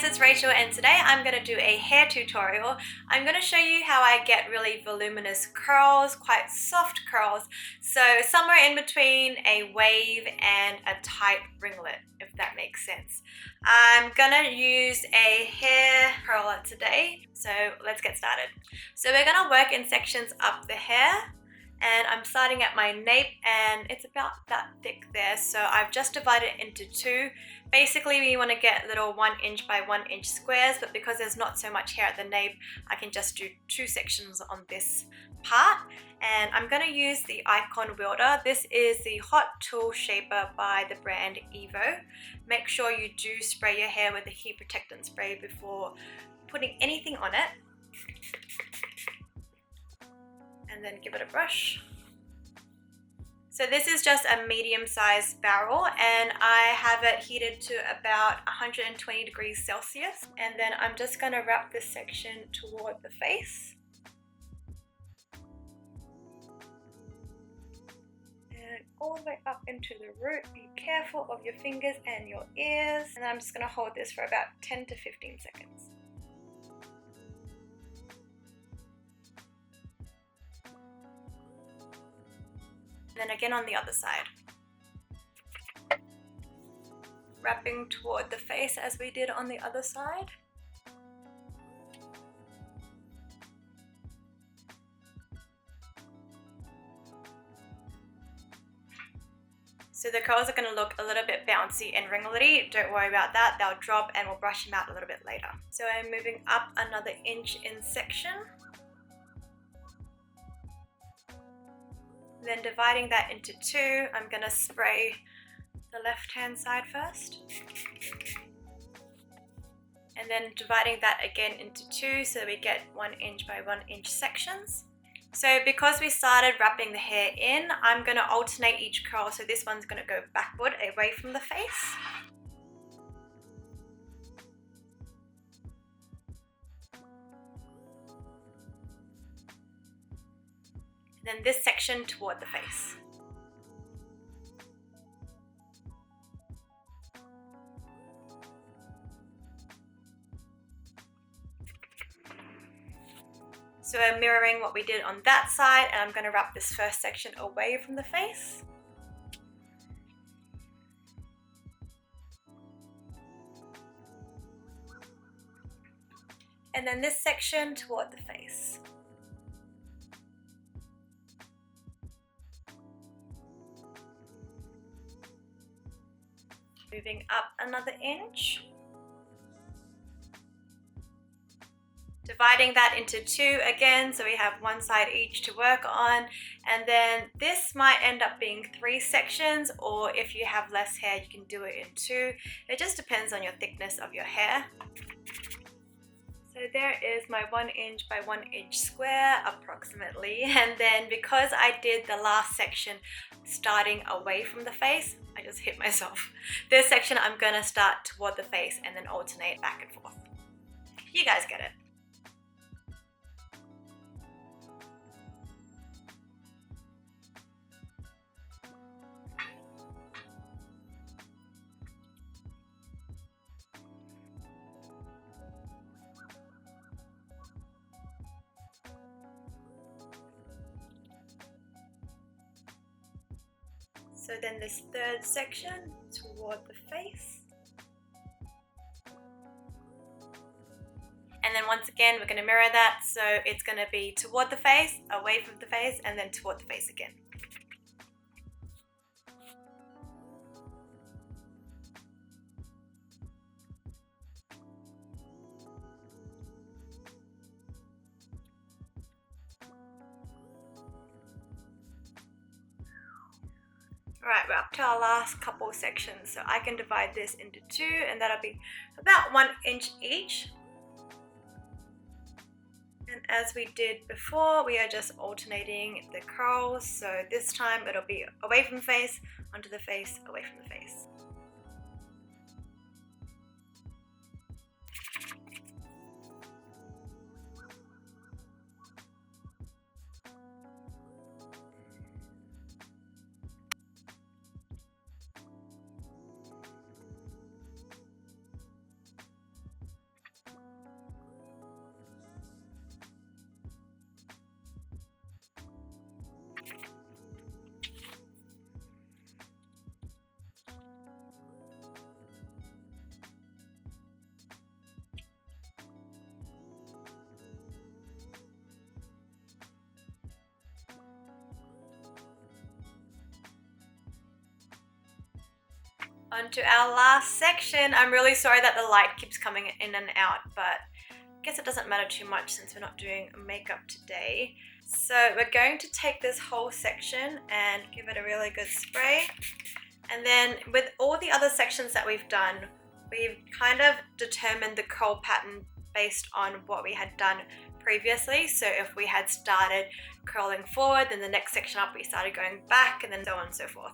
guys, it's Rachel and today I'm going to do a hair tutorial. I'm going to show you how I get really voluminous curls, quite soft curls, so somewhere in between a wave and a tight ringlet, if that makes sense. I'm going to use a hair curler today, so let's get started. So we're going to work in sections up the hair. And I'm starting at my nape and it's about that thick there, so I've just divided it into two. Basically we want to get little 1 inch by 1 inch squares, but because there's not so much hair at the nape, I can just do two sections on this part. And I'm going to use the Icon Welder. This is the hot tool shaper by the brand Evo. Make sure you do spray your hair with a heat protectant spray before putting anything on it. And then give it a brush. So this is just a medium-sized barrel and I have it heated to about 120 degrees Celsius. And then I'm just going to wrap this section toward the face. And all the way up into the root. Be careful of your fingers and your ears. And I'm just going to hold this for about 10 to 15 seconds. Then again on the other side. Wrapping toward the face as we did on the other side. So the curls are going to look a little bit bouncy and ringlety. Don't worry about that, they'll drop and we'll brush them out a little bit later. So I'm moving up another inch in section. Then dividing that into two, I'm going to spray the left hand side first. And then dividing that again into two so we get 1 inch by 1 inch sections. So because we started wrapping the hair in, I'm going to alternate each curl. So this one's going to go backward away from the face. Then this section toward the face. So I'm mirroring what we did on that side and I'm going to wrap this first section away from the face. And then this section toward the face. Moving up another inch. Dividing that into two again, so we have one side each to work on. And then this might end up being 3 sections, or if you have less hair, you can do it in 2. It just depends on your thickness of your hair. So there is my 1 inch by 1 inch square approximately. And then because I did the last section starting away from the face, I just hit myself. This section I'm going to start toward the face and then alternate back and forth. You guys get it. So then this third section toward the face. And then once again, we're going to mirror that. So it's going to be toward the face, away from the face, and then toward the face again. Alright, we're up to our last couple sections, so I can divide this into two and that'll be about 1 inch each. And as we did before, we are just alternating the curls, so this time it'll be away from the face, onto the face, away from the face. On to our last section. I'm really sorry that the light keeps coming in and out, but I guess it doesn't matter too much since we're not doing makeup today. So we're going to take this whole section and give it a really good spray. And then with all the other sections that we've done, we've kind of determined the curl pattern based on what we had done previously. So if we had started curling forward, then the next section up we started going back, and then so on and so forth.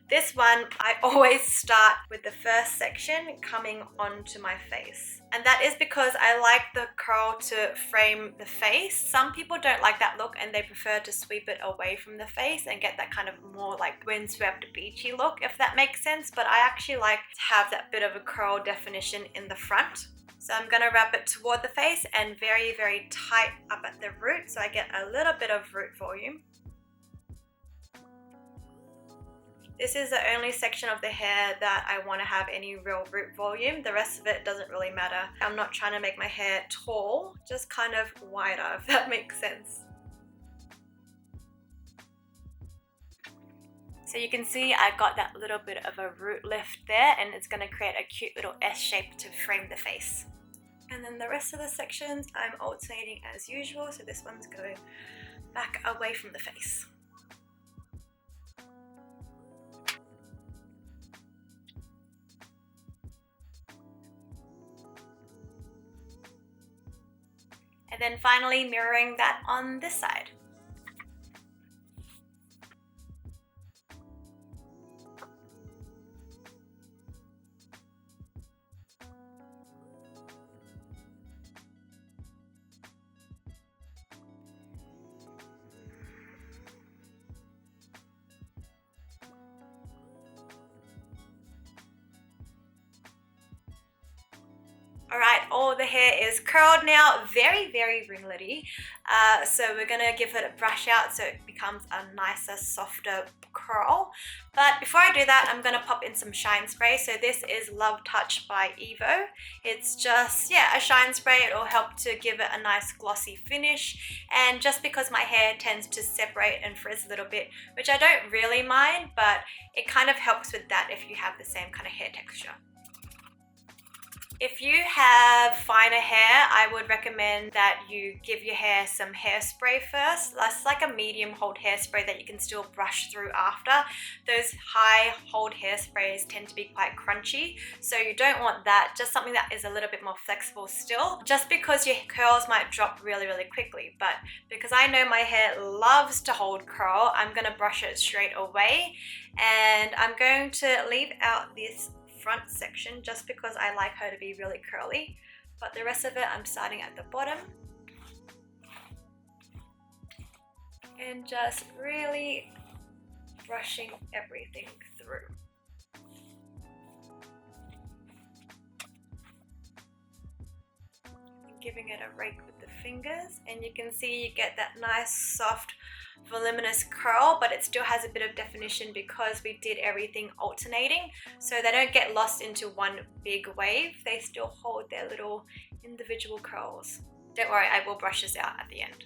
This one, I always start with the first section coming onto my face. And that is because I like the curl to frame the face. Some people don't like that look and they prefer to sweep it away from the face and get that kind of more like windswept beachy look, if that makes sense. But I actually like to have that bit of a curl definition in the front. So I'm going to wrap it toward the face and very, very tight up at the root so I get a little bit of root volume. This is the only section of the hair that I want to have any real root volume. The rest of it doesn't really matter. I'm not trying to make my hair tall, just kind of wider, if that makes sense. So you can see I got that little bit of a root lift there, and it's going to create a cute little S shape to frame the face. And then the rest of the sections I'm alternating as usual, so this one's going back away from the face. And then finally mirroring that on this side. Alright, all the hair is curled now, very, very ringlety. So we're going to give it a brush out so it becomes a nicer, softer curl. But before I do that, I'm going to pop in some shine spray. So this is Love Touch by Evo. It's just, yeah, a shine spray. It'll help to give it a nice glossy finish. And just because my hair tends to separate and frizz a little bit, which I don't really mind, but it kind of helps with that if you have the same kind of hair texture. If you have finer hair, I would recommend that you give your hair some hairspray first. That's like a medium hold hairspray that you can still brush through after. Those high hold hairsprays tend to be quite crunchy, so you don't want that. Just something that is a little bit more flexible still, just because your curls might drop really, really quickly. But because I know my hair loves to hold curl, I'm going to brush it straight away, and I'm going to leave out this front section just because I like her to be really curly, but the rest of it I'm starting at the bottom and just really brushing everything through. And giving it a rake with the fingers, and you can see you get that nice soft voluminous curl, but it still has a bit of definition because we did everything alternating, so they don't get lost into one big wave. They still hold their little individual curls. Don't worry, I will brush this out at the end.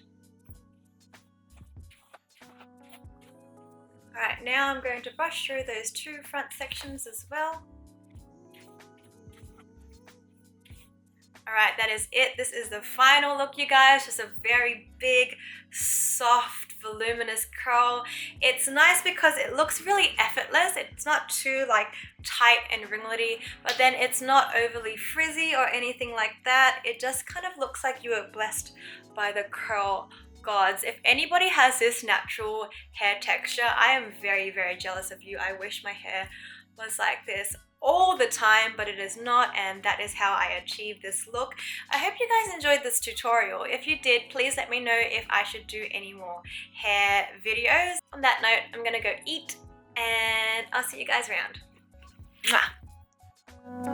Alright, now I'm going to brush through those two front sections as well. Alright, that is it. This is the final look, you guys. Just a very big, soft, voluminous curl. It's nice because it looks really effortless. It's not too like tight and ringlety, but then it's not overly frizzy or anything like that. It just kind of looks like you were blessed by the curl gods. If anybody has this natural hair texture, I am very, very jealous of you. I wish my hair was like this all the time, but it is not, and that is how I achieve this look. I hope you guys enjoyed this tutorial. If you did, please let me know if I should do any more hair videos. On that note, I'm gonna go eat, and I'll see you guys around. Mwah.